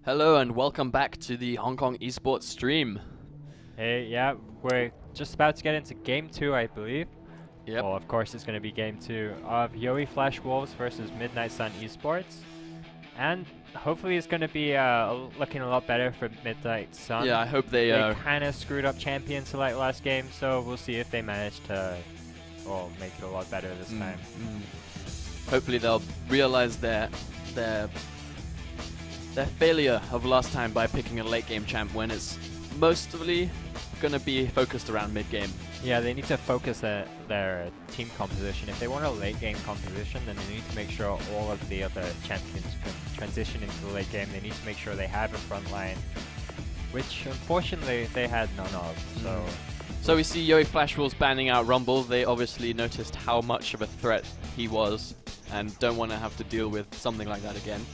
Hello and welcome back to the Hong Kong eSports stream. Hey, yeah, we're just about to get into Game 2, I believe. Yep. Well, of course, it's going to be Game 2 of yoeFW Wolves versus Midnight Sun Esports. And hopefully it's going to be looking a lot better for Midnight Sun. Yeah, I hope they kind of screwed up champion select last game, so we'll see if they manage to make it a lot better this time. Hopefully they'll realize their failure of last time by picking a late game champ when it's mostly gonna be focused around mid game. Yeah, they need to focus their team composition. If they want a late game composition, then they need to make sure all of the other champions can transition into the late game. They need to make sure they have a front line, which unfortunately they had none of. So we see yoeFW Wolves banning out Rumble. They obviously noticed how much of a threat he was and don't want to have to deal with something like that again.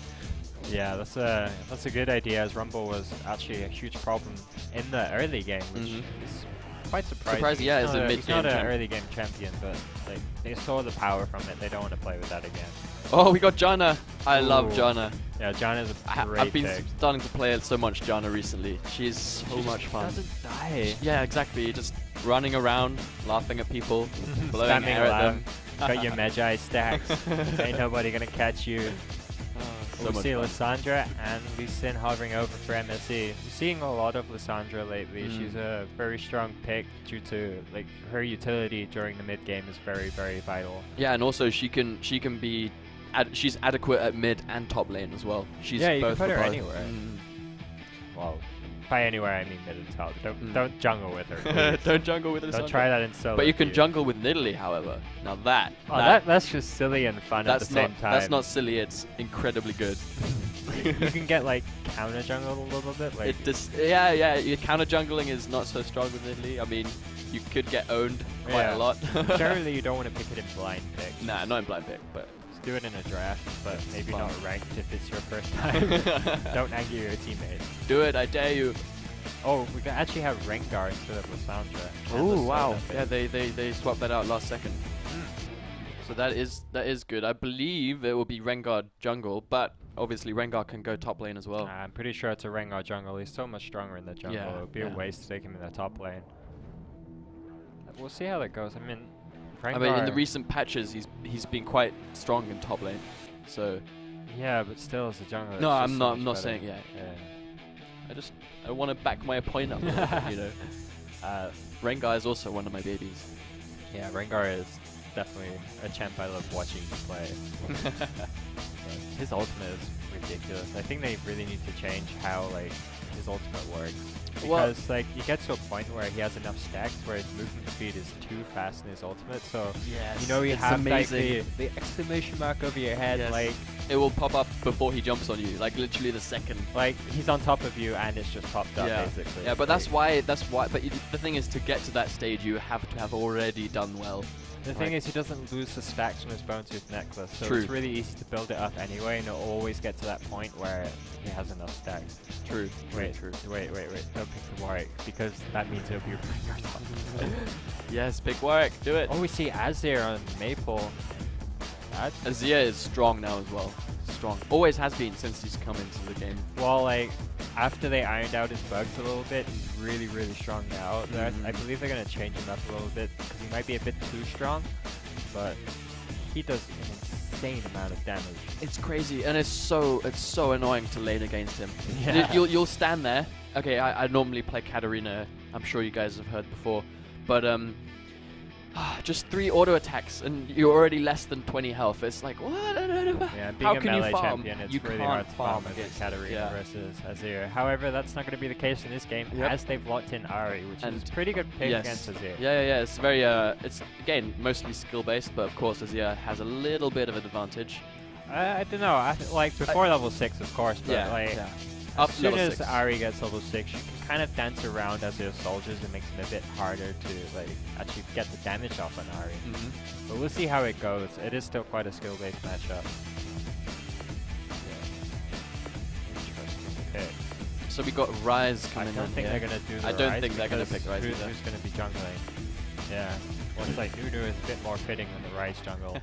Yeah, that's a good idea, as Rumble was actually a huge problem in the early game, which is quite surprising. Yeah, as a mid-game he's not an champ. early game champion, but like they saw the power from it. They don't want to play with that again. Oh, we got Janna. I love Janna. Yeah, Janna's a great I've been pick. starting to play so much Janna recently. She's so much fun. Doesn't die. Yeah, exactly. Just running around, laughing at people, blowing air at them. Got your Magi stacks. Ain't nobody gonna catch you. So we see Lissandra and Lee Sin hovering over for MSE. We're seeing a lot of Lissandra lately. She's a very strong pick due to like her utility during the mid game is very, very vital. Yeah, and also she can be she's adequate at mid and top lane as well. She's yeah, you both can put her both. anywhere. Well, by anywhere I mean mid and top. Don't jungle with her. Don't jungle with her. Don't try that in solo. But you can jungle with Nidalee, however. Now that's just silly and fun at the same time. That's not silly. It's incredibly good. You can get like counter jungle a little bit. Like yeah. Your counter jungling is not so strong with Nidalee. I mean, you could get owned quite a lot. Generally, you don't want to pick it in blind pick. Nah, not in blind pick, but. Do it in a draft, but maybe not ranked if it's your first time. Don't anger your teammates. Do it, I dare you. Oh, we can actually have Rengar instead of Lissandra. Oh wow! Yeah, they swapped that out last second. So that is good. I believe it will be Rengar jungle, but obviously Rengar can go top lane as well. I'm pretty sure it's a Rengar jungle. He's so much stronger in the jungle. Yeah, it would be a waste to take him in the top lane. We'll see how that goes. I mean, in the recent patches, he's been quite strong in top lane. So yeah, but still as a jungler. No, I'm not saying yeah. I want to back my point up. You know, Rengar is also one of my babies. Yeah, Rengar is definitely a champ I love watching play. His ultimate is ridiculous. I think they really need to change how like his ultimate works. Because like you get to a point where he has enough stacks where his movement speed is too fast in his ultimate, so you know you have like the exclamation mark over your head, like it will pop up before he jumps on you, like literally the second. Like he's on top of you and it's just popped up basically. Yeah, but that's why. But the thing is, to get to that stage, you have to have already done well. The thing is, he doesn't lose the stacks from his bone tooth necklace, so it's really easy to build it up anyway, and it'll always get to that point where he has enough stacks. True. Wait. Don't pick the Warwick, because that means it'll be Rengar. Yes, pick Warwick. Do it. Oh, we see Azir on Maple. Azir is strong now as well. Strong. Always has been since he's come into the game. Well, like after they ironed out his bugs a little bit, he's really, really strong now. I believe they're gonna change him up a little bit because he might be a bit too strong, but he does an insane amount of damage. It's crazy, and it's so annoying to lane against him. Yeah. You'll stand there. Okay, I normally play Katarina. I'm sure you guys have heard before, but just 3 auto attacks and you're already less than 20 health. It's like, what? Yeah, being a melee champion, it's really hard to farm against Katarina versus Azir. However, that's not going to be the case in this game, as they've locked in Ahri, which is a pretty good pick against Azir. Yeah. It's very, it's again mostly skill based, but of course Azir has a little bit of an advantage. I don't know. Like before level 6, of course, but as soon as Ahri gets level 6, you can kind of dance around as their soldiers. It makes it a bit harder to like actually get the damage off on Ahri. But we'll see how it goes. It is still quite a skill-based matchup. Interesting pick. So we got Rise coming in. I don't think they're gonna do the I don't Rise think they're gonna pick Rise. Who's gonna be jungling? Yeah. Looks like Nunu is a bit more fitting than the Rise jungle.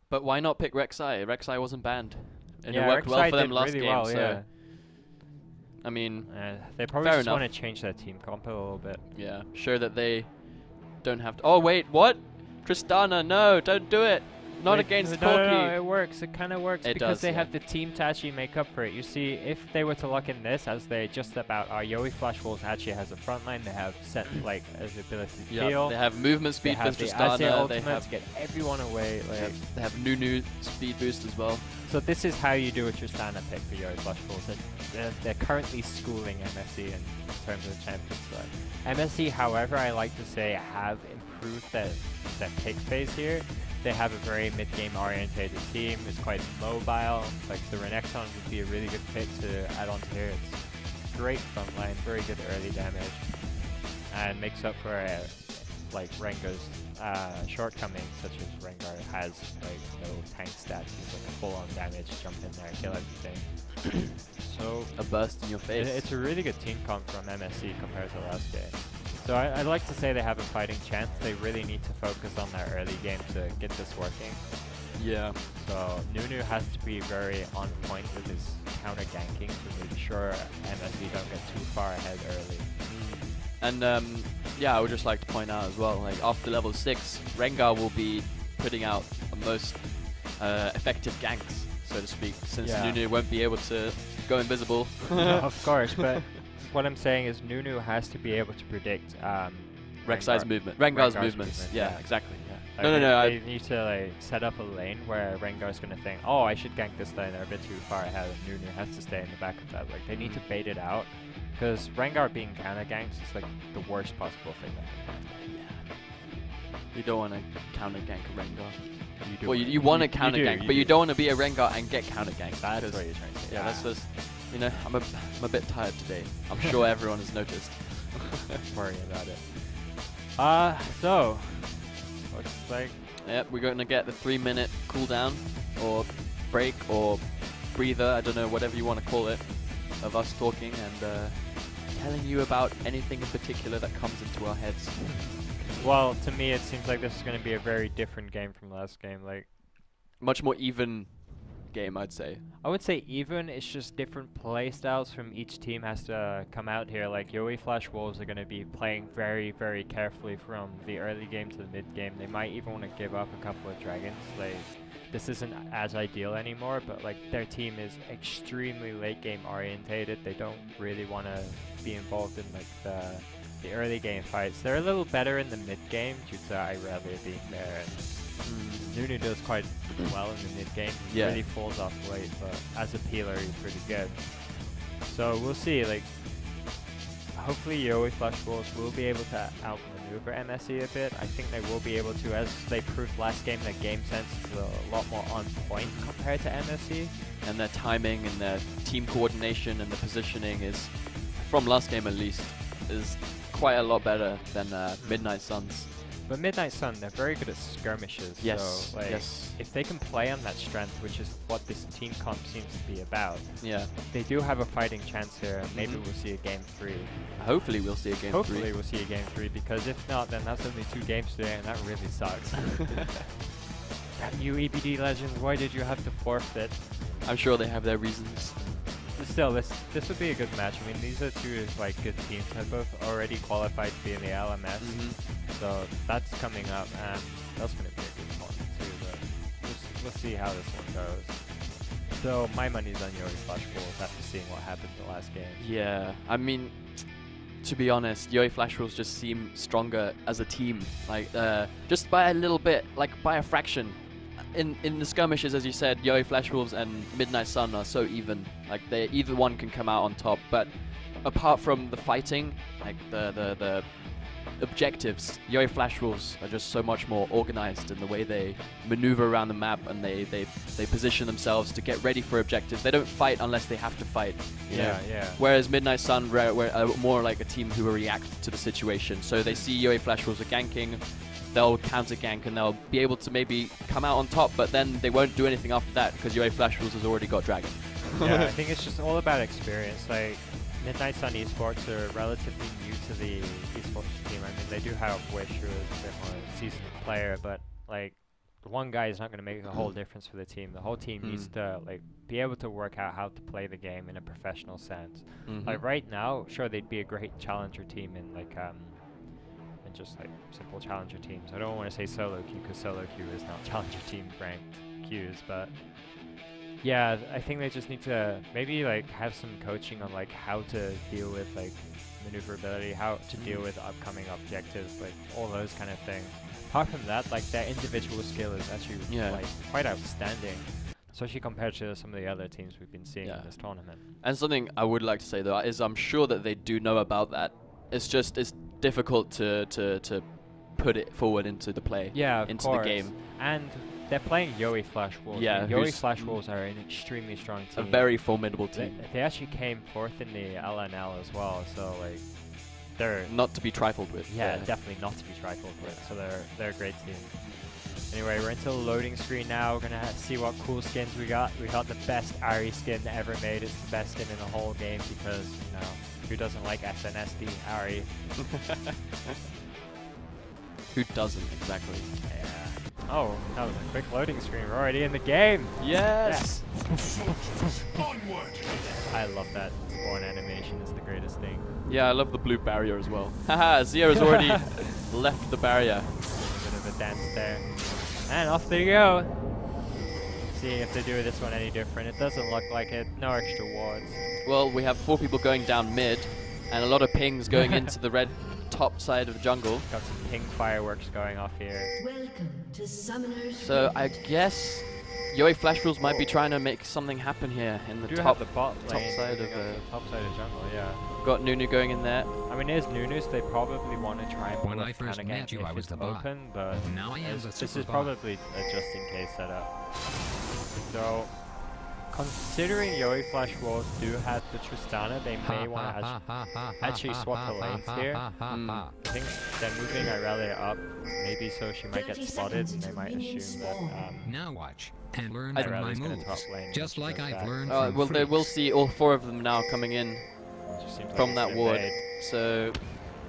But why not pick Rek'Sai? Rek'Sai wasn't banned. And yeah, it worked well for them did last really game. Well, so I mean, they probably just want to change their team comp a little bit. Yeah, show that they don't have to. Oh wait, what? Tristana, no, don't do it. Not against Corky. No, it works. It kind of works because they have the team to actually make up for it. You see, if they were to lock in this, as they just about are, yoeFW actually has a front line. They have set like as ability to heal. They have movement speed for Tristana. They have to get everyone away. Like they have Nunu speed boost as well. So this is how you do a Tristana pick for yoeFW. They're currently schooling MSE in terms of champions. MSE, however, I like to say have improved their pick phase here. They have a very mid-game orientated team. It's quite mobile. Like the Renekton would be a really good pick to add on to here. It's great front line, very good early damage, and makes up for like Rengar's shortcomings, such as Rengar has like no tank stats. He's like a full-on damage, jump in there, kill everything. So a burst in your face. It's a really good team comp from MSE compared to last game. So I'd like to say they have a fighting chance. They really need to focus on their early game to get this working. Yeah. So Nunu has to be very on point with his counter ganking to make sure MSE don't get too far ahead early. And yeah, I would just like to point out as well, like after level 6, Rengar will be putting out the most effective ganks, so to speak, since Nunu won't be able to go invisible. No, of course, but what I'm saying is Nunu has to be able to predict Rek'Sai's movement. Rengar's movements. Yeah, exactly. Yeah. Like they need to like set up a lane where Rengar's going to think, oh, I should gank this lane. They're a bit too far ahead, and Nunu has to stay in the back of that. Like they need to bait it out, because Rengar being counter ganks is like the worst possible thing that can happen. Yeah. You don't want to counter gank a Rengar. Well, you want to counter gank, but you don't want to be a Rengar and get counter ganked. That's what you're trying to say. Yeah, that's just. You know, I'm a bit tired today. I'm sure everyone has noticed. Worry about it. So looks like yep, we're going to get the 3-minute cooldown or break or breather, I don't know, whatever you want to call it, of us talking and telling you about anything in particular that comes into our heads. Well, to me, it seems like this is going to be a very different game from last game. Like much more even game, I'd say. I would say even. It's just different play styles from each team has to come out here. Like yoeFW are going to be playing very, very carefully from the early game to the mid game. They might even want to give up a couple of dragons. Like this isn't as ideal anymore, but like their team is extremely late game orientated. They don't really want to be involved in like the early game fights. They're a little better in the mid game due to Irelia being there. Nunu does quite well in the mid game. He really falls off late, but as a peeler, he's pretty good. So we'll see. Like, hopefully, yoeFW will be able to outmaneuver MSE a bit. I think they will be able to, as they proved last game. Their game sense is a lot more on point compared to MSE, and their timing and their team coordination and the positioning is, from last game at least, is quite a lot better than Midnight Suns. But Midnight Sun, they're very good at skirmishes. Yes. So, like, if they can play on that strength, which is what this team comp seems to be about, they do have a fighting chance here. Maybe we'll see a game 3. Hopefully we'll see a game 3. Hopefully we'll see a game 3, because if not, then that's only 2 games today, and that really sucks. Damn you, EBD Legends, why did you have to forfeit? I'm sure they have their reasons. But still, this would be a good match. I mean, these are 2 like good teams. They're both already qualified to be in the LMS. So that's coming up, and that's going to be a good one too. But we'll see how this one goes. So my money's on yoeFW after seeing what happened the last game. Yeah, I mean, to be honest, yoeFW just seem stronger as a team. Like just by a little bit, like by a fraction. In the skirmishes, as you said, yoeFW and Midnight Sun are so even. Like either one can come out on top. But apart from the fighting, like the objectives, yoeFW are just so much more organized in the way they maneuver around the map, and they position themselves to get ready for objectives. They don't fight unless they have to fight. You know? Whereas Midnight Sun are more like a team who will react to the situation. So they see yoeFW are ganking, they'll counter gank, and they'll be able to maybe come out on top, but then they won't do anything after that because yoeFW has already got Dragon. Yeah, I think it's just all about experience. Like Midnight Sun eSports are relatively new to the eSports team. I mean, they do have Wish, who is a bit more seasoned player, but like one guy is not going to make the whole difference for the team. The whole team needs to like be able to work out how to play the game in a professional sense. Like right now, sure, they'd be a great challenger team in like and just like simple challenger teams. I don't want to say solo queue because solo queue is not challenger team ranked queues, but yeah, I think they just need to maybe like have some coaching on like how to deal with like maneuverability, how to deal with upcoming objectives, like all those kind of things. Apart from that, like their individual skill is actually like quite outstanding, especially compared to some of the other teams we've been seeing in this tournament. And something I would like to say though is I'm sure that they do know about that. It's just it's difficult to put it forward into the play, into the game. And they're playing yoeFlash Wolves. Yeah, yoeFlash Wolves are an extremely strong team. A very formidable team. They actually came fourth in the LNL as well, so like they're not to be trifled with. Yeah, definitely not to be trifled with. So they're a great team. Anyway, we're into the loading screen now. We're gonna see what cool skins we got. We got the best Ari skin ever made. It's the best skin in the whole game because, you know, who doesn't like SNSD Ari? Who doesn't exactly? Yeah. Oh, that was a quick loading screen. We're already in the game. Yes. I love that spawn animation. It's the greatest thing. Yeah, I love the blue barrier as well. Haha, Zia has already left the barrier. A bit of a dance there. And off they go. See if they do this one any different. It doesn't look like it. No extra wards. Well, we have 4 people going down mid, and a lot of pings going into the red top side of the jungle. Got some ping fireworks going off here. Welcome to Summoner's So I guess yoeFlash Rules might be trying to make something happen here in the top side of the top side of jungle. Yeah. Got Nunu going in there. I mean, there's Nunu, so they probably want to try and when I first met you, I was the open, but now I am the this is probably a just-in-case setup. So, considering yoeFlash Wolves do have the Tristana, they may want to actually swap the lanes here. I think they're moving Irelia up, maybe so she might get spotted, and they might assume that now watch and learn from my moves, just like I've learned from well, they will see all 4 of them now coming in from that ward. So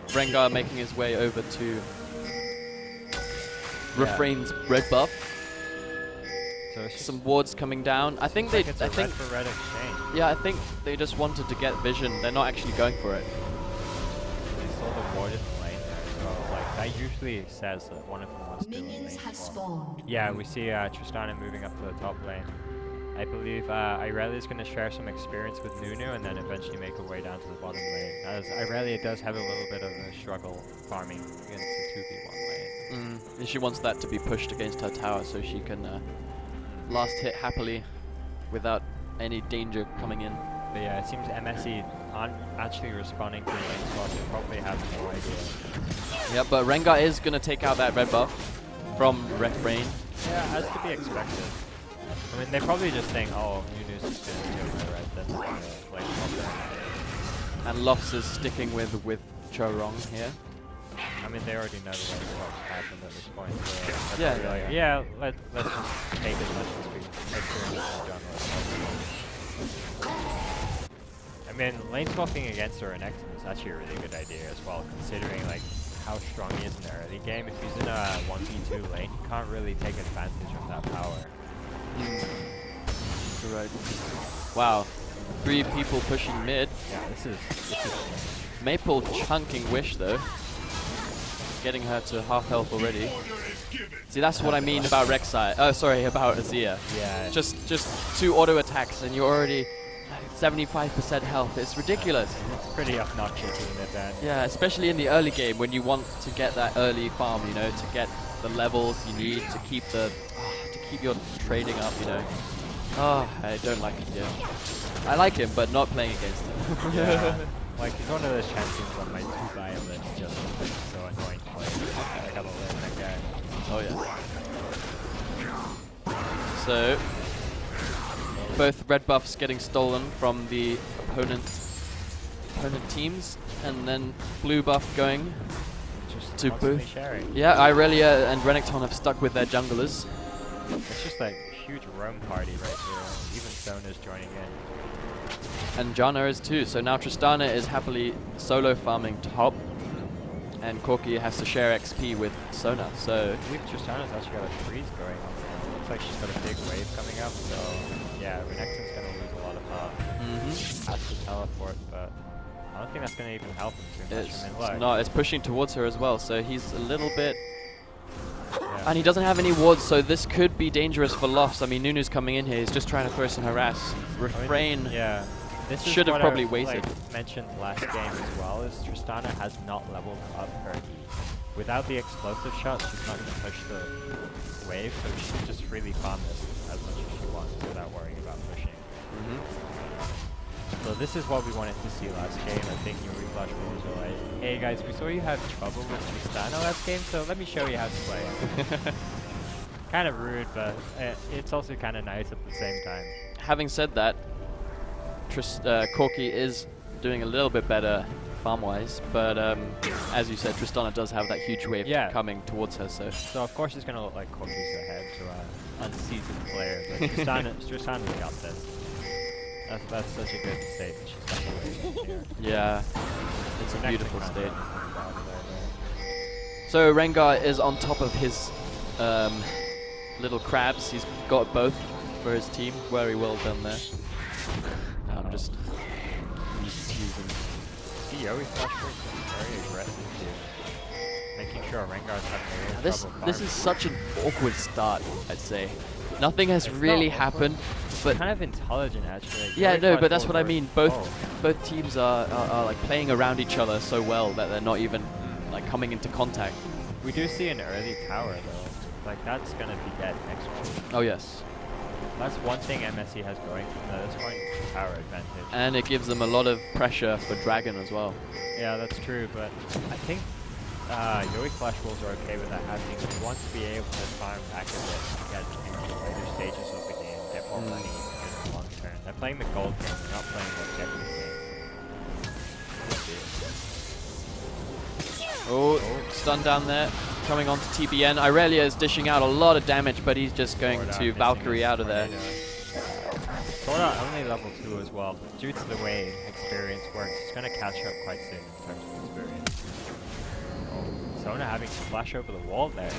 Rengar making his way over to Refrain's red buff. So some wards coming down. I think they. Red for red exchange. Yeah, I think they just wanted to get vision. They're not actually going for it. They saw the ward in the lane there, so like that usually says that one of them wants to do a lane swap. Yeah, we see Tristana moving up to the top lane. I believe Irelia is going to share some experience with Nunu and then eventually make her way down to the bottom lane. As Irelia does have a little bit of a struggle farming against the 2v1 lane. And she wants that to be pushed against her tower so she can last hit happily without any danger coming in. But yeah, it seems MSE aren't actually responding to the lane swap. They probably have no idea. Yeah, but Rengar is going to take out that red buff from Refrain. Yeah, as to be expected. I mean, they're probably just saying, oh, Nunu's just going to kill my red, then like and Lofts is sticking with Chorong here. I mean, they already know the lane swap happened at this point. So let's just take as much as we experience in the jungle. I mean, lane swapping against her next is actually a really good idea as well, considering like how strong he is in the early game. If he's in a 1v2 lane, he can't really take advantage of that power. Right. Wow. 3 people pushing mid. Yeah, this is Maple chunking Wish though. Getting her to half health already. See, that's what I mean about Rek'Sai. Oh, sorry, about Azir. Yeah. Just 2 auto attacks and you're already 75% health. It's ridiculous. It's pretty obnoxious, isn't it, Dan? Yeah, especially in the early game when you want to get that early farm, you know, to get the levels you need to keep the keep your trading up, you know. Oh, I don't like it, yeah. I like him, but not playing against him. Yeah. Like, he's one of those champions on my 2-buy list just because he's so annoying to play. I gotta learn that guy. Oh, yeah. So, both red buffs getting stolen from the opponent teams, and then blue buff going just to both. Sharing. Yeah, Irelia and Renekton have stuck with their junglers. It's just like a huge roam party right here. Even Sona's joining in. And Janna is too. So now Tristana is happily solo farming top. and Corki has to share XP with Sona. So I believe Tristana's actually got a freeze going on there. Looks like she's got a big wave coming up, so yeah, Renekton's going to lose a lot of health. Has to teleport, but I don't think that's going to even help him too much. It's not, it's pushing towards her as well, so he's a little bit... And he doesn't have any wards, so this could be dangerous for Lofts. I mean, Nunu's coming in here, he's just trying to throw some harass. Refrain this should have probably waited. Like mentioned last game as well, is Tristana has not leveled up her E. Without the explosive shots, she's not going to push the wave, so she can just freely farm this as much as she wants without worrying about pushing. So this is what we wanted to see last game. I think yoeFlash were like, hey guys, we saw you have trouble with Tristana last game, so let me show you how to play it. Kind of rude, but it's also kind of nice at the same time. Having said that, Corki is doing a little bit better farm-wise, but as you said, Tristana does have that huge wave coming towards her. So of course it's going to look like Corki's ahead to an unseasoned player, but Tristana's got this. That's such a good state that she's got the wave here. Yeah, it's a beautiful state. So Rengar is on top of his little crabs. He's got both for his team. Very well done there. I'm just using. See, yoeFlash was very aggressive here, making sure Rengar's having a This is such an awkward start, I'd say. Nothing has really happened, but kind of intelligent actually. Like, yeah, no, but that's what I mean. Both teams are like playing around each other so well that they're not even like coming into contact. We do see an early tower though. Like that's gonna be dead next round. Oh yes. That's one thing MSE has going from this point, is the tower advantage. And it gives them a lot of pressure for Dragon as well. Yeah, that's true, but I think yoeFlash Wolves are okay with that happening. We want to be able to farm back a bit to get into later stages of the game, get more money in the long term. They're playing the gold game, they're not playing the objective game. Oh, stun down there. Coming on to TBN. Irelia is dishing out a lot of damage, but he's just going to Valkyrie out of there. Sword only level 2 as well, but due to the way experience works, it's going to catch up quite soon in terms of experience. Oh, Sona having to flash over the wall there.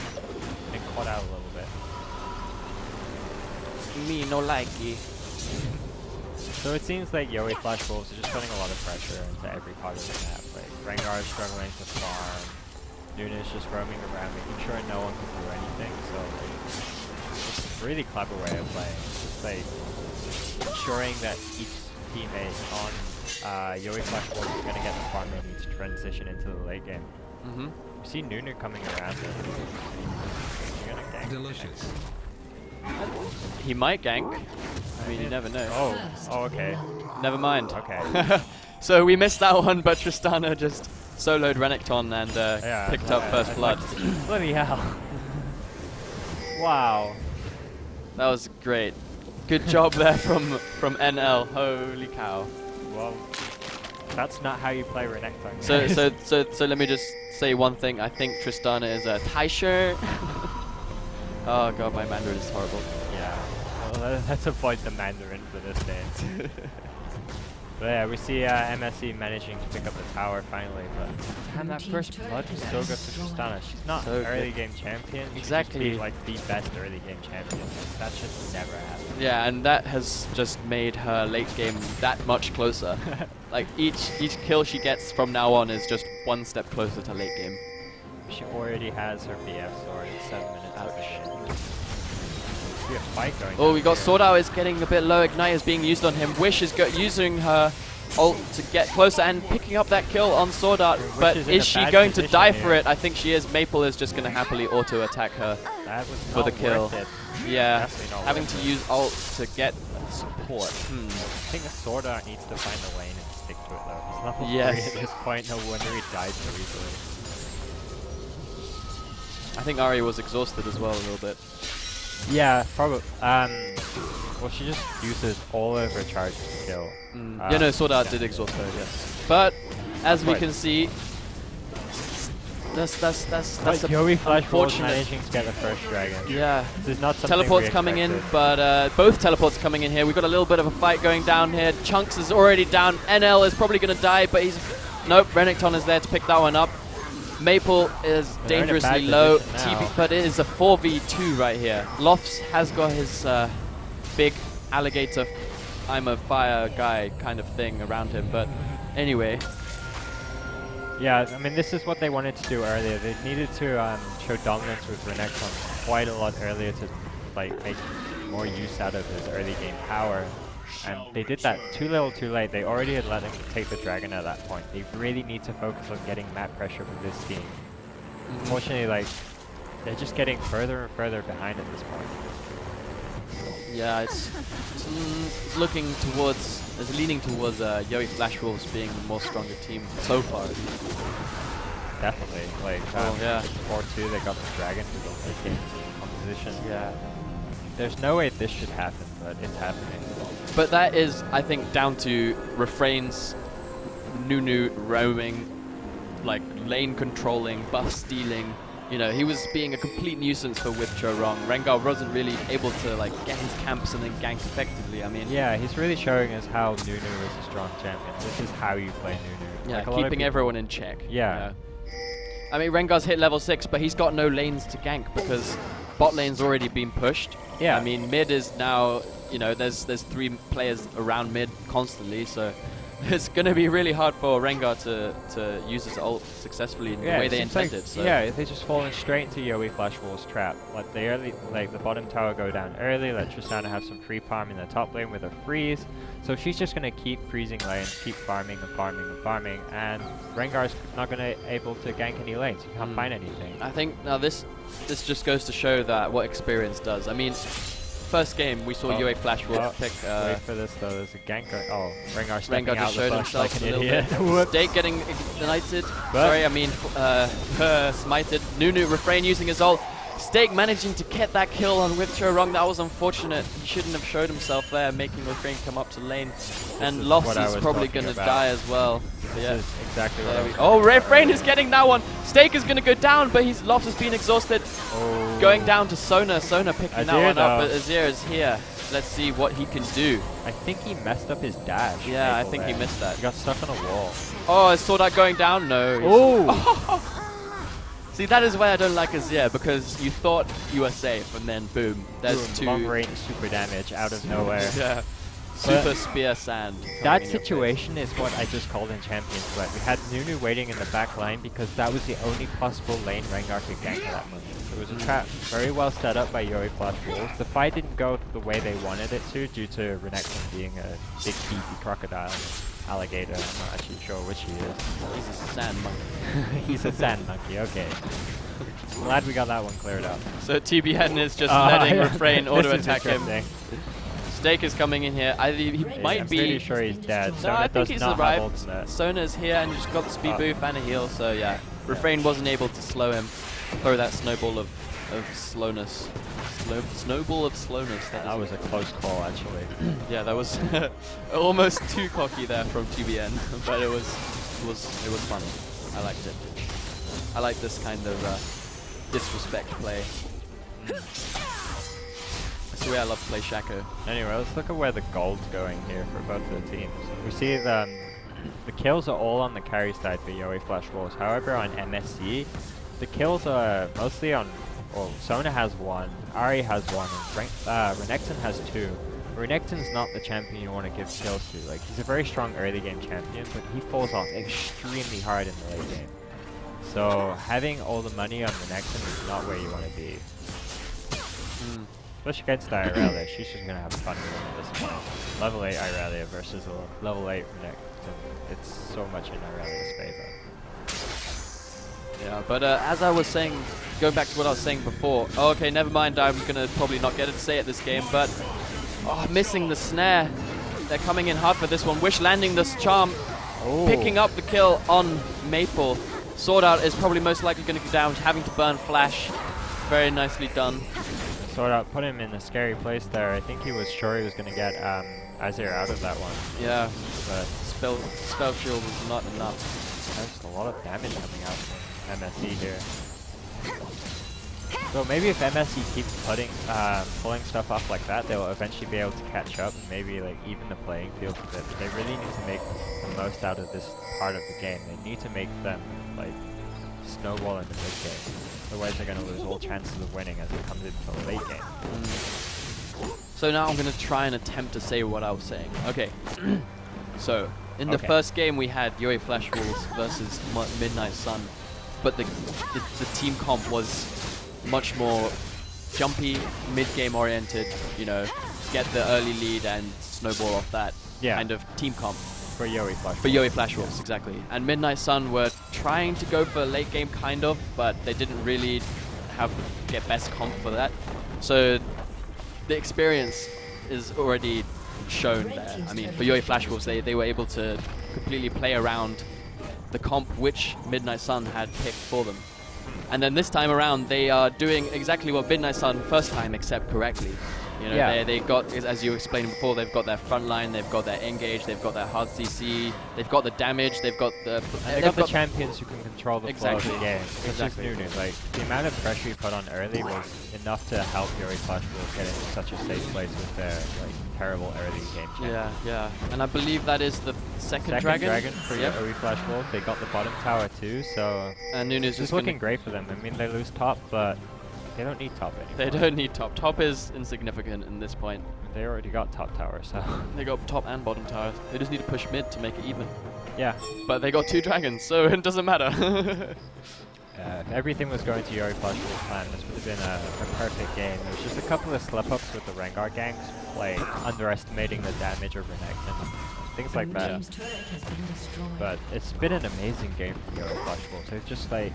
Been caught out a little bit. Me no likey. So it seems like yoeFlash Wolves are just putting a lot of pressure into every part of the map. Like Rengar is struggling to farm. Nuna's just roaming around, making sure no one can do anything. So it's a really clever way of playing. It's just like ensuring that each teammate on yoeFlash Wolves is going to get the farm they need to transition into the late game. We see Nunu coming around. He's going to gank. Delicious. He might gank. I mean, you never know. Oh, okay. Never mind. Okay. So we missed that one, but Tristana just soloed Renekton and picked up first blood. Bloody hell. Wow. That was great. Good job there from NL. Holy cow. Well, that's not how you play Renekton. So let me just say one thing. I think Tristana is a Taisher. Oh god, my Mandarin is horrible. Yeah. Well, let's avoid the Mandarin for this dance. But yeah, we see MSE managing to pick up the tower finally, but that first blood was so good for Tristana. She's not so early game champion. Exactly. She's like the best early game champion. That just never happened. Yeah, and that has just made her late game that much closer. Like each kill she gets from now on is just one step closer to late game. She already has her BF sword at 7 minutes of the game. We have a fight going. Oh, we got Sword Out is getting a bit low. Ignite is being used on him. Wish is using her ult to get closer and picking up that kill on Sword Art. But is she going to die for it? I think she is. Maple is just going to happily auto attack her for the kill. Yeah, having to use ult to get support. I think the Sword Art needs to find a lane and stick to it though. He's level 3 at this point. No wonder he died so easily. I think Ari was exhausted as well a little bit. Yeah, probably. Well, she just uses all of her charges to kill. Yeah, no, Sword Art did exhaust her, yes. But as we can see, that's yoeFlash was managing to get the first dragon. Yeah. This is not something teleports coming in, but both teleports coming in here. We've got a little bit of a fight going down here. Chunks is already down. NL is probably going to die, but he's... Nope, Renekton is there to pick that one up. Maple is dangerously low, but it is a 4v2 right here. Lofts has got his big alligator, I'm a fire guy kind of thing around him, but anyway. Yeah, I mean, this is what they wanted to do earlier. They needed to show dominance with Renekton quite a lot earlier to like make more use out of his early game power. And they did that too little too late. They already had let him take the dragon at that point. They really need to focus on getting map pressure with this team. Unfortunately, like, they're just getting further and further behind at this point. Yeah, it's looking towards, it's leaning towards yoeFLASHWOLVES being the more stronger team so far. Definitely. Like, yeah. 4-2, they got the dragon to the late game composition. Yeah. There's no way this should happen, but it's happening. But that is, I think, down to Refrain's Nunu roaming, like lane controlling, buff stealing. You know, he was being a complete nuisance for Withdraw. Rengar wasn't really able to like get his camps and then gank effectively. I mean, yeah, he's really showing us how Nunu is a strong champion. This is how you play Nunu. Yeah, like keeping everyone in check. Yeah. I mean, Rengar's hit level 6, but he's got no lanes to gank because bot lane's already been pushed. Yeah. I mean, mid is now, you know, there's 3 players around mid constantly, so it's going to be really hard for Rengar to use his ult successfully in the way they intended. Like, so. Yeah, they're just falling straight into yoeFLASHWOLVES' trap. Like they early, like the bottom tower go down early. Let Tristana have some free farm in the top lane with a freeze. So she's just going to keep freezing lanes, keep farming and farming and farming, and Rengar's not going to able to gank any lanes. He can't find anything. I think now this just goes to show that what experience does. I mean, first game we saw yoeFLASHWOLVES pick. Wait for this though. There's a gank. Oh, Rengar stepping Rengar out just showed the himself like a an little idiot. bit. Stake getting ignited. Sorry, I mean smited. Nunu Refrain using his ult. Stake managing to get that kill on Withdraw. That was unfortunate. He shouldn't have showed himself there, making Refrain come up to lane. And Lofts is probably going to die as well. This is exactly what I was Oh, Refrain is getting that one. Stake is going to go down, but Lofts has been exhausted. Oh. Going down to Sona. Sona picking that one up, but Azir is here. Let's see what he can do. I think he messed up his dash. Yeah, I think he missed that. He got stuck on a wall. Oh, I saw that going down. No. Oh! See, that is why I don't like Azir, because you thought you were safe, and then boom, there's two long range super damage out of nowhere. Yeah. Super spear sand. That situation is what I just called in Champions Split. We had Nunu waiting in the back line because that was the only possible lane Rengar could gank that much. It was a trap very well set up by yoeFLASHWOLVES. The fight didn't go the way they wanted it to due to Renekton being a big beefy crocodile. Alligator, I'm not actually sure which he is. He's a sand monkey. He's a sand monkey, okay. Glad we got that one cleared up. So TBN is just letting Refrain auto-attack him. Stake is coming in here. He might be... I'm pretty sure he's dead. No, I think he's arrived. Sona's here and just got the speed boost and a heal, so yeah. Refrain wasn't able to slow him. Throw that snowball of slowness. Snowball of slowness. That was a close call, actually. Yeah, that was almost too cocky there from TBN, but it was fun. I liked it. I like this kind of disrespect play. That's the way I love to play Shaco. Anyway, let's look at where the gold's going here for both of the teams. We see the kills are all on the carry side for yoeFLASHWOLVES. However, on MSE, the kills are mostly on. Well, Sona has 1, Ari has 1, and Renekton has 2. Renekton's not the champion you want to give kills to. Like, he's a very strong early game champion, but he falls off extremely hard in the late game. So having all the money on Renekton is not where you want to be. Especially against Irelia, she's just going to have fun with him at this point. Level 8 Irelia versus a level 8 Renekton. It's so much in Irelia's favor. Yeah, but as I was saying, going back to what I was saying before, okay, never mind, I'm going to probably not get it to say it this game, but missing the snare. They're coming in hard for this one. Wish landing this charm, picking up the kill on Maple. Sword Out is probably most likely going to go down, having to burn Flash. Very nicely done. Sword Out put him in a scary place there. I think he was sure he was going to get Azir out of that one. Yeah, but spell shield was not enough. There's a lot of damage coming out from MSE here. So maybe if MSE keeps pulling stuff off like that, they'll eventually be able to catch up and maybe like even the playing field a bit. But they really need to make the most out of this part of the game. They need to make them like snowball in the mid game. Otherwise, they're going to lose all chances of winning as it comes into the late game. So now I'm going to try and attempt to say what I was saying. Okay. So, in the first game, we had yoeFW versus Midnight Sun, but the team comp was much more jumpy, mid-game oriented, you know, get the early lead and snowball off that kind of team comp. For yoeFW. For yoeFW, exactly. And Midnight Sun were trying to go for late game, kind of, but they didn't really get best comp for that. So the experience is already shown there. I mean, for yoeFW, they were able to completely play around the comp which Midnight Sun had picked for them. And then this time around, they are doing exactly what Midnight Sun first time, except correctly. You know, they got, as you explained before, they've got their front line, they've got their engage, they've got their hard CC, they've got the damage, they've got the... They've got the champions who can control the flow of the game. Which is new. Like, the amount of pressure you put on early was enough to help yoeFW get into such a safe place with their terrible early game champions. Yeah. And I believe that is the second dragon for yoeFW. They got the bottom tower too, so... And Nunu's just looking great for them. I mean, they lose top, but... They don't need top anymore. They don't need top. Top is insignificant in this point. They already got top tower, so... They got top and bottom tower. They just need to push mid to make it even. Yeah. But they got 2 dragons, so it doesn't matter. If everything was going to yoeFW's plan, this would have been a perfect game. There was just a couple of slip-ups with the Rengar ganks, like underestimating the damage of Renekton and things like that. But it's been an amazing game for yoeFW. So it's just like...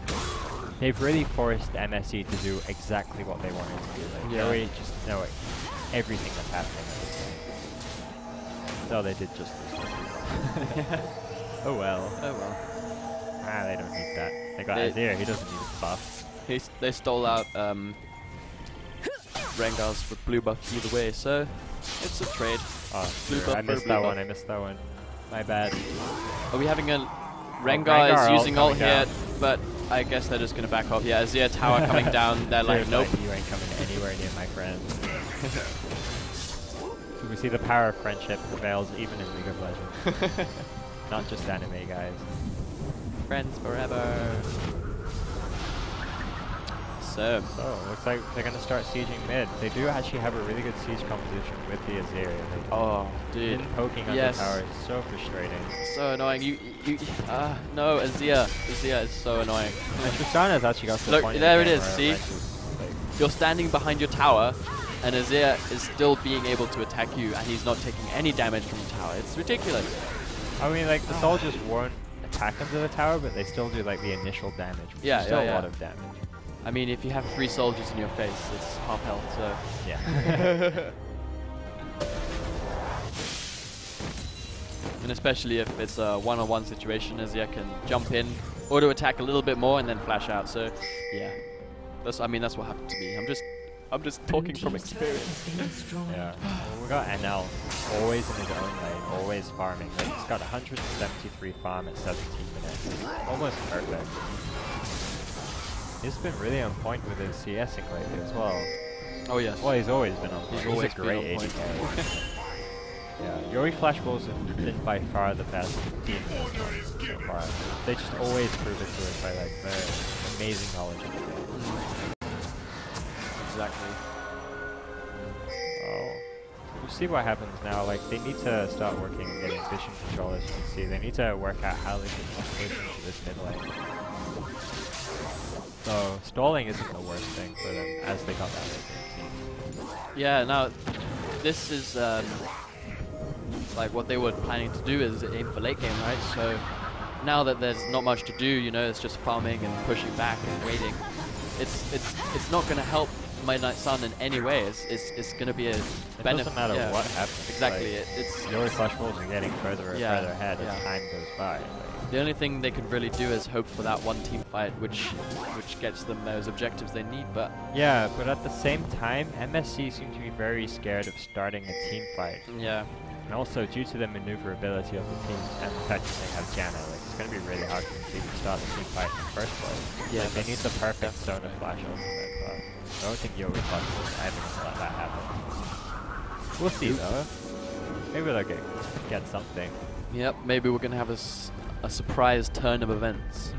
They've really forced MSE to do exactly what they wanted to do. Like, Yoe just know everything that's happening at this game. No, they did just lose. Oh well. Ah, they don't need that. They got Azir, he doesn't need a buff. They stole out Rengars with blue buff either way, so it's a trade. Oh, sure. I missed that one. My bad. Are we having a... Rengar is using ult here, but I guess they're just going to back off. Yeah, Azir tower coming down, they're like, nope. You ain't coming anywhere near my friend. We see the power of friendship prevails even in League of Legends. Not just anime, guys. Friends forever. So, looks like they're going to start sieging mid. They do actually have a really good siege composition with the Azir. Oh, dude. Poking on the tower is so frustrating. So annoying. No, Azir is so annoying. And Tristana's actually got to the point. There it is, see? You're standing behind your tower, and Azir is still being able to attack you, and he's not taking any damage from the tower. It's ridiculous. I mean, like, the soldiers won't attack into the tower, but they still do, like, the initial damage. Which is still a lot of damage. I mean, if you have 3 soldiers in your face, it's half health, so... Yeah. And especially if it's a one-on-one situation, Azir can jump in, auto-attack a little bit more, and then flash out, so... Yeah. That's what happened to me. I'm just talking from experience. Yeah. Well, we got NL always in his own lane, always farming. Like, he's got 173 farm at 17 minutes. Almost perfect. He's been really on point with his CSing lately as well. Oh yes. Well, he's always been on point. He's a great ADK. Yeah, yoeFW have been by far the best team so far. They just always prove it to us by like their amazing knowledge of the game. Exactly. Well, we'll see what happens now. Like, they need to start working on getting vision control, as you can see. They need to work out how they can push into this mid lane. So stalling isn't the worst thing for them, as they got that late team. Yeah, now this is like what they were planning to do is aim for late game, right? So now that there's not much to do, you know, it's just farming and pushing back and waiting. It's not going to help Midnight Sun in any way. It's going to be a benefit. It doesn't matter what happens. Exactly. Like, it's yoeFW are getting further and further ahead as time goes by. The only thing they can really do is hope for that one team fight, which gets them those objectives they need. But yeah, but at the same time, MSE seem to be very scared of starting a team fight. Yeah. And also, due to the maneuverability of the teams and the fact that they have Janna, like, it's going to be really hard for them to even start the team fight in the first place. Yeah, like, they need the perfect zone to flash over it, but I don't think yoeFW is ever going to let that happen. We'll see though. Maybe they'll get something. Yep, maybe we're going to have a surprise turn of events.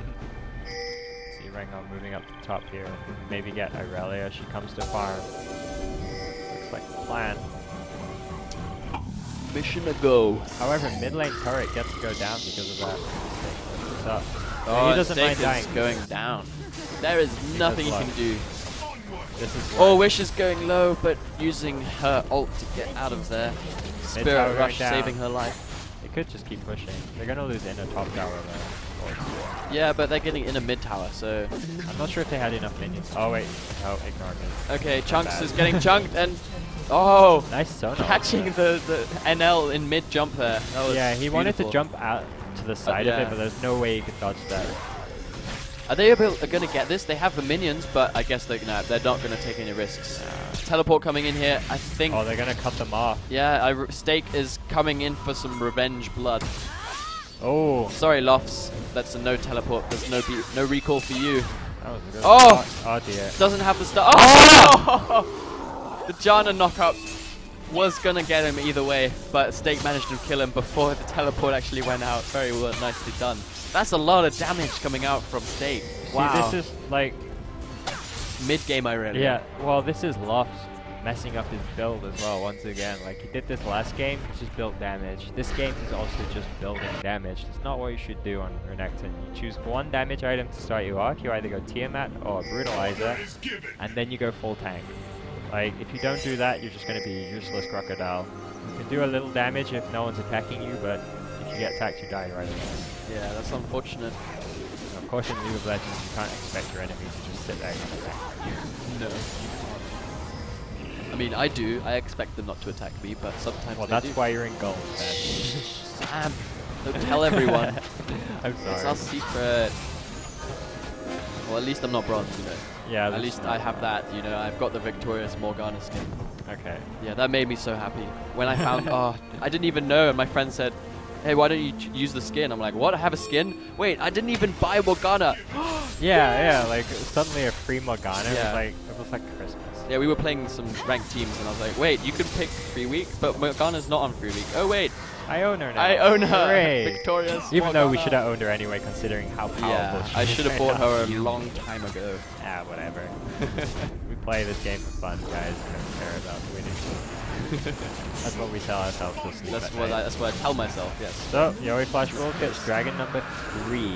See Rengar moving up the top here. Maybe get Irelia. She comes to farm. Looks like the plan. Mission a go. However, mid lane turret gets to go down because of that. What's up? Oh, he doesn't mind dying. Going down. There is nothing he can do. This is oh, Wish is going low, but using her ult to get out of there. Spirit Rush saving her life. They could just keep pushing. They're gonna lose inner top tower though. Yeah, but they're getting inner mid tower, so I'm not sure if they had enough minions. Oh wait, oh, ignore me. Okay, Chunks is getting chunked and oh, nice Sonar. Catching the NL in mid jump there. Yeah, he wanted to jump out to the side of it, but there's no way he could dodge that. Are they going to get this? They have the minions, but I guess they're not going to take any risks. Teleport coming in here, I think. Oh, they're going to cut them off. Yeah, Stake is coming in for some revenge blood. Oh. Sorry, Lofts. That's a no teleport. There's no recall for you. That was a good oh dear. Doesn't have the start. Oh! The Janna knockup was going to get him either way, but Stake managed to kill him before the teleport actually went out. Very well, nicely done. That's a lot of damage coming out from Stake. Wow. See, this is like mid-game Irelia. Yeah, well, this is Lofts messing up his build as well once again. Like, he did this last game, he just built damage. This game is also just building damage. That's not what you should do on Renekton. You choose one damage item to start you off. You either go Tiamat or Brutalizer, and then you go full tank. Like, if you don't do that, you're just going to be a useless Crocodile. You can do a little damage if no one's attacking you, but if you get attacked, you die right away. Yeah, that's unfortunate. Of course, in League of Legends, you can't expect your enemy to just sit there and attack you. No. I mean, I do. I expect them not to attack me, but sometimes well, they that's do. why you're in gold, then. Sam, don't tell everyone. I'm sorry. It's our secret. Well, at least I'm not bronze, you know. Yeah, at least I have that, you know. I've got the victorious Morgana skin. Okay. Yeah, that made me so happy. When I found, oh, I didn't even know, and my friend said, hey, why don't you use the skin? I'm like, what? I have a skin? Wait, I didn't even buy Morgana. yeah, like suddenly a free Morgana. Yeah. It was like Christmas. Yeah, we were playing some ranked teams, and I was like, wait, you can pick free week, but Morgana's not on free week. Oh wait, I own her now. I own her. Hooray. Victorious. Even Morgana. though we should have owned her anyway, considering how powerful she is. I should have bought her a long time ago. Ah, whatever. We play this game for fun, guys. We don't care about winning. That's what we tell ourselves to sleep that's what I tell myself, yes. So, yoeFW gets Dragon number 3.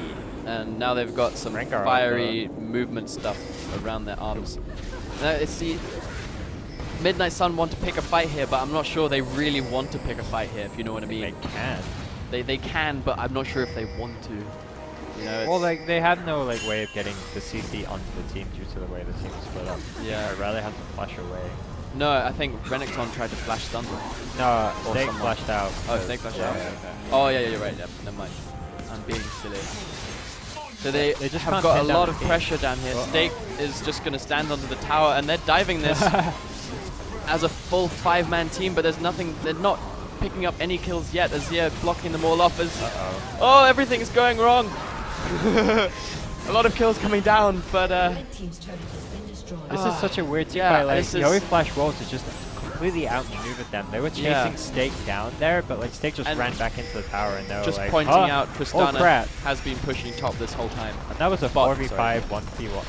And now they've got some Rengar fiery movement stuff around their arms. Now, see, Midnight Sun want to pick a fight here, but I'm not sure they really want to pick a fight here, if you know what I mean. They can. They can, but I'm not sure if they want to. You know, well, like, they have no way of getting the CC onto the team due to the way the team is split up. Yeah. I'd rather have to flash away. No, I think Renekton tried to flash stun them. No, Snake flashed out. Oh, Snake flashed out? Okay. Oh, yeah, you're right. Yeah, never mind. I'm being silly. So they just have got a lot of pressure down here. Stake is just going to stand under the tower, and they're diving this as a full 5-man team, but there's nothing. They're not picking up any kills yet. Azir blocking them all off. Oh, everything is going wrong. A lot of kills coming down, but this is such a weird team fight. Like, yoeFlash Wolves is just completely outmaneuvered them. They were chasing Stake down there, but like Stake just ran back into the tower, and they were just like, pointing out Tristana has been pushing top this whole time. And that was a 4v5, 1v1.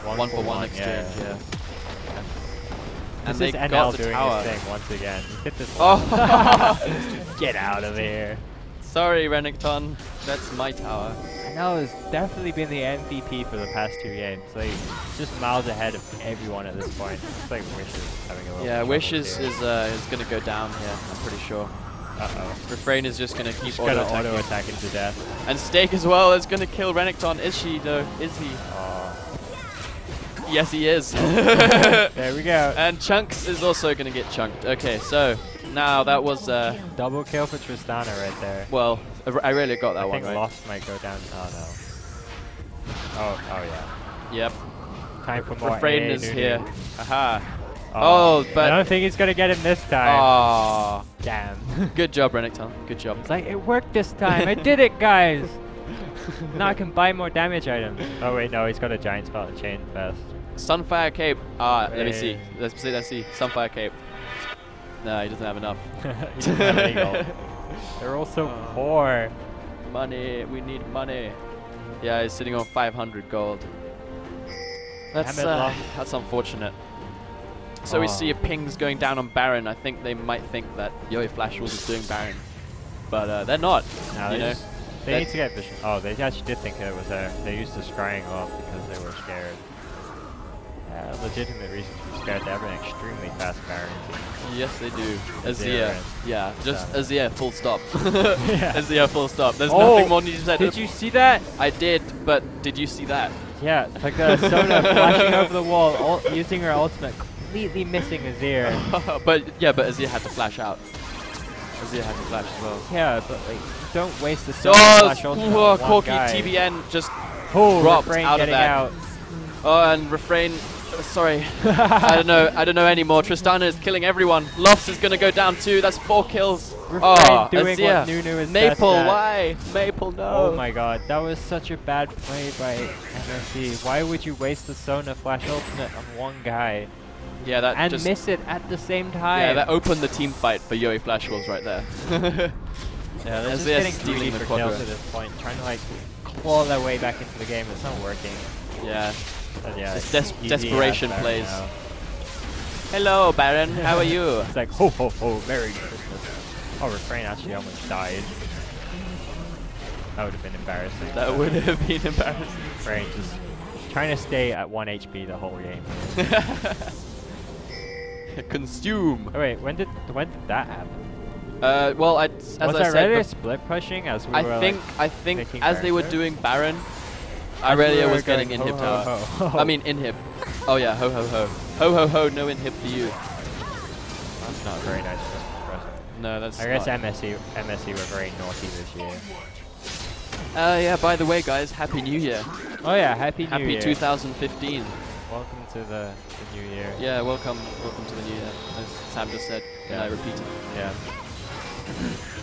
1-for-1 exchange, yeah. And they got NL doing his thing once again. He hit this one. Get out of here. Sorry, Renekton. That's my tower. NL has definitely been the MVP for the past 2 games. Like, just miles ahead of everyone at this point. It's like Wish is having a little bit of Wish is going to go down here, I'm pretty sure. Refrain is just going to keep auto-attacking to death. And Stake as well is going to kill Renekton. Is she, though? Is he? Yes, he is. There we go. And Chunks is also going to get chunked. Okay, so now that was double kill for Tristana right there. Well, I really got that one, right? I think Lost might go down. Oh, no. Oh, yeah. Yep. Time for more Refrain is here. Aha. Oh, but I don't think he's going to get him this time. Oh. Damn. Good job, Renekton. Good job. It's like, it worked this time. I did it, guys. Now I can buy more damage items. Oh, wait, no. He's got a giant spell to chain first. Sunfire Cape. Let me see. Let's see. Sunfire Cape. No, he doesn't have enough. He doesn't have any gold. They're all so poor. Money. We need money. Yeah, he's sitting on 500 gold. That's unfortunate. So we see pings going down on Baron. I think they might think that yoeFLASH is doing Baron, but they're not. No, they need to get vision. Oh, they actually did think it was there. They used the scrying off because they were scared. Legitimate reason to be scared. They have an extremely fast Baron team. Yes, they do. Azir. Yeah, just Azir, full stop. Azir, full stop. There's nothing more needed to say. Did you see that? I did, but did you see that? Yeah, like Sona flashing over the wall, using her ultimate, completely missing Azir. but Azir had to flash out. Azir had to flash as well. Yeah, but like, don't waste the Sona flash ultimate on one guy. TBN just dropped out of that. Oh, and Refrain. Sorry, I don't know anymore. Tristana is killing everyone. Lofts is gonna go down too. That's 4 kills. Doing Azir. what Nunu is Maple, best at. why? Maple, no. Oh my god, that was such a bad play by MSE. Why would you waste the Sona flash ultimate on one guy? Yeah, that and just miss it at the same time. Yeah, that opened the team fight for yoeFLASH right there. Yeah, they're just getting greedy for kills at this point, trying to like claw their way back into the game. It's not working. Yeah. Yeah, it's desperation plays. Now. Hello, Baron. How are you? It's like, ho ho ho, Merry Christmas. Oh, Refrain actually almost died. That would have been embarrassing. That would have been embarrassing. Refrain just trying to stay at 1 HP the whole game. Consume. Oh, wait, when did that happen? Well, as I said, split pushing as we were. I think as they were doing Baron, Aurelia was getting inhib tower. I mean inhib. Oh yeah, ho ho ho. Ho ho ho, no inhib for you. That's not very nice present. No, that's I guess MSE were very naughty this year. Yeah, by the way guys, Happy New Year. Oh yeah, Happy New Year. Happy 2015. Welcome to the new year. Yeah, welcome to the new year, as Sam just said, and I repeat it. Yeah.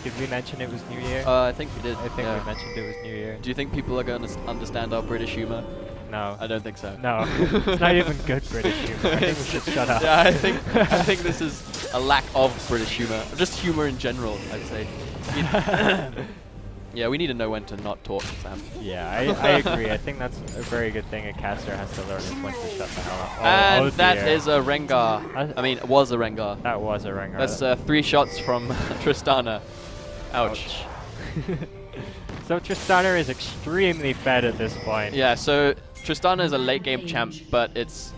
Did we mention it was New Year? I think we did. I think we mentioned it was New Year. Do you think people are going to understand our British humor? No. I don't think so. No. It's not even good British humor. I think we should shut up. Yeah, I think this is a lack of British humor. Just humor in general, I'd say. Yeah, we need to know when to not talk, Sam. Yeah, I agree. I think that's a very good thing a caster has to learn is when to shut the hell up. And that is a Rengar. I mean, it was a Rengar. That was a Rengar. That's 3 shots from Tristana. Ouch. So Tristana is extremely fed at this point. Yeah, so Tristana is a late game champ, but it's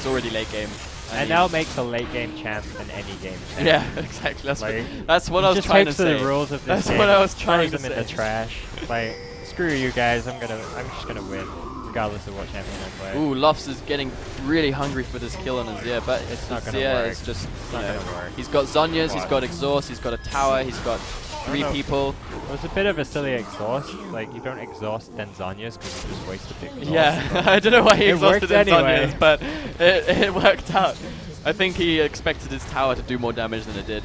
already late game. And now makes a late game champ in any game. Champ. Yeah, exactly. That's what I was trying to say. The rules of this game. That's what I was trying to say. Throws them in the trash. Like, screw you guys. I'm just gonna win, regardless of what champion I play. Ooh, Lofts is getting really hungry for this kill on Azir, but it's not gonna Azir work. is just not gonna work. He's got Zhonya's, he's got exhaust, he's got a tower, he's got 3 people. It was a bit of a silly exhaust. Like, you don't exhaust then Zhonya's because you just wasted the exhaust. Yeah, I don't know why he exhausted then anyway. Zhonya's, but it worked out. I think he expected his tower to do more damage than it did.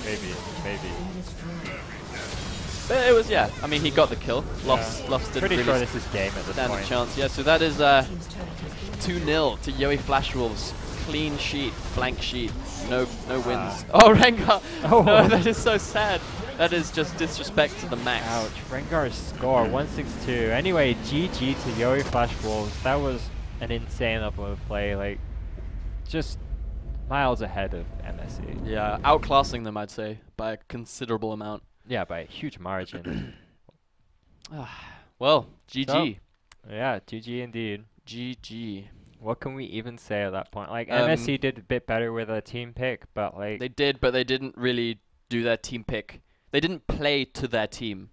Maybe. But it was, yeah. I mean, he got the kill. Lofts didn't pretty really sure this is game at this stand point. a chance. Yeah, so that is 2-0 to yoeFLASH Wolves. Clean sheet, blank sheet, no wins. Oh, Rengar! Oh. No, that is so sad. That is just disrespect to the max. Ouch. Rengar's score 162. Anyway, GG to yoeFLASH Wolves. That was an insane level of play. Like, just miles ahead of MSE. Yeah, outclassing them, I'd say, by a considerable amount. Yeah, by a huge margin. Well, GG. So, yeah, GG indeed. GG. What can we even say at that point? Like, MSE did a bit better with a team pick, but like... They did, but they didn't really do their team pick. They didn't play to their team.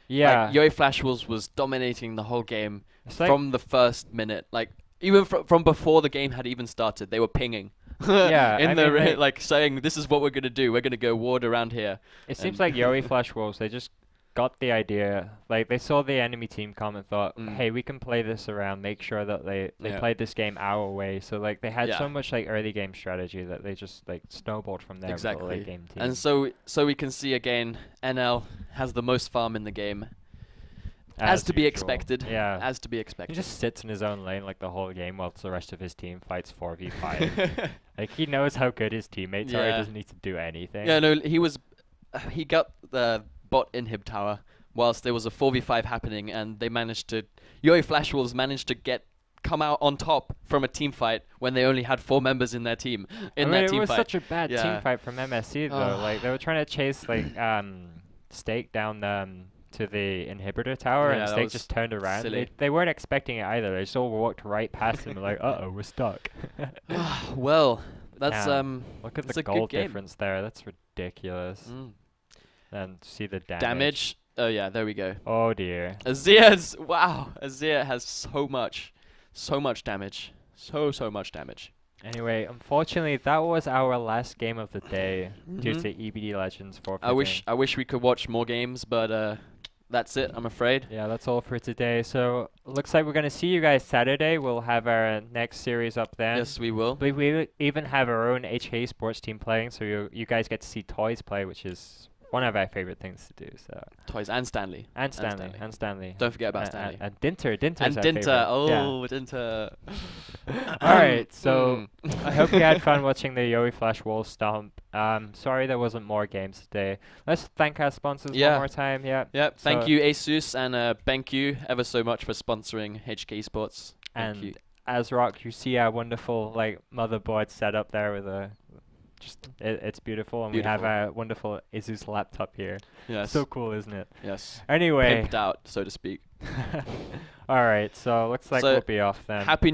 Yeah. Like, yoeFLASH was dominating the whole game from the first minute. Like, even from before the game had even started, they were pinging. Yeah, like saying, this is what we're going to do. We're going to go ward around here. It seems like yoeFLASH Wolves, they just got the idea. Like, they saw the enemy team come and thought, hey, we can play this around, make sure that they played this game our way. So, like, they had so much, like, early game strategy that they just, like, snowballed from there with the late game team. And so we can see, again, NL has the most farm in the game. As to be expected. Yeah. As to be expected. He just sits in his own lane, like, the whole game whilst the rest of his team fights 4v5. Like, he knows how good his teammates are. He doesn't need to do anything. Yeah, no, he got the bot inhib tower whilst there was a 4v5 happening, and they managed to... yoeFLASH Wolves managed to get come out on top from a team fight when they only had 4 members in their team. It was such a bad team fight from MSE though. Like they were trying to chase like Stake down to the inhibitor tower, and Stake just turned around. They weren't expecting it either. They just all walked right past him, like, uh-oh, we're stuck. Well, that's look at the gold difference there. That's ridiculous. And see the damage. Oh yeah, there we go. Oh dear. Azir has so much damage. So much damage. Anyway, unfortunately, that was our last game of the day due to EBD Legends forfeiting. I wish we could watch more games, but that's it, I'm afraid. Yeah, that's all for today. So, looks like we're going to see you guys Saturday. We'll have our next series up then. Yes, we will. We even have our own HKESports team playing, so you guys get to see Toys play, which is one of our favorite things to do. So Toys and Stanley. And Stanley. Don't forget about Stanley. And Dinter. Dinter. Alright, so I hope you had fun watching the yoeFlash wall stomp. Sorry there wasn't more games today. Let's thank our sponsors one more time. Yep. Thank you, ASUS, and thank you ever so much for sponsoring HKESports. Thank you. Asrock, you see our wonderful motherboard set up there with a it's beautiful, and we have a wonderful ASUS laptop here. Yes. So cool, isn't it? Yes. Anyway. Pimped out, so to speak. Alright, so looks like we'll be off then. Happy